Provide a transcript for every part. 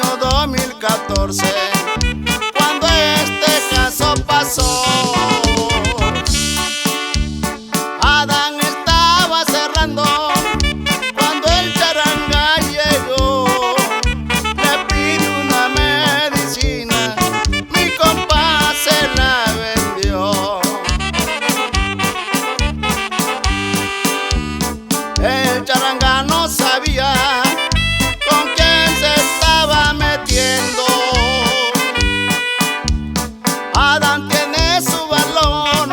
año 2014, cuando este caso pasó. Adán estaba cerrando cuando el charanga llegó. Le pide una medicina, mi compa se la vendió. El charanga no sabía con quién se estaba metiendo. Adán tiene su valor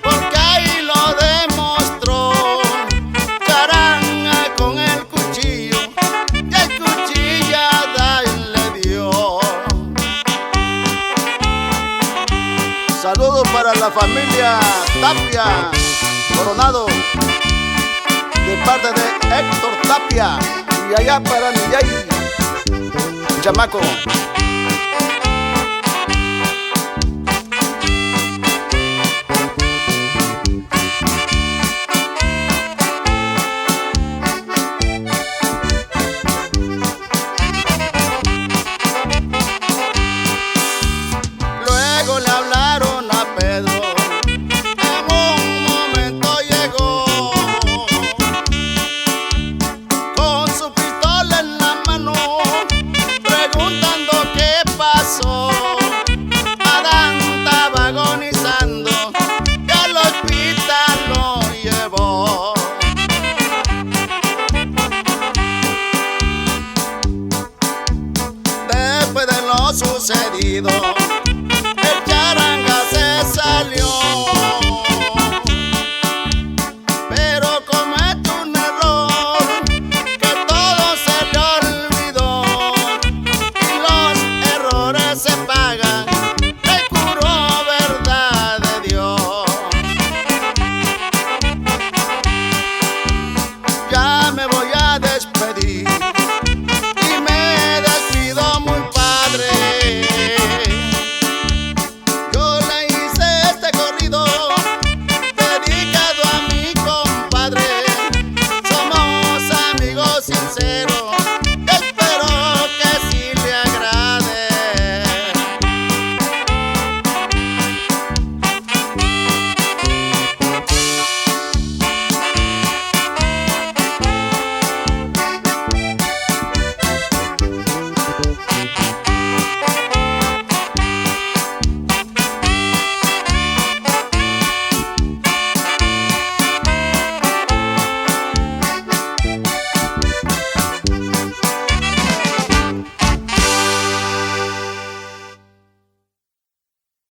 porque ahí lo demostró. Charanga con el cuchillo y el cuchillada le dio. Saludos para la familia Tapia Coronado, de parte de Héctor Tapia, y allá para Millay, chamaco. Luego le hablaron a Pedro, en un momento llegó, con su pistola en la mano, preguntando qué pasó. Adán estaba agonizando y al hospital lo llevó. Después de lo sucedido,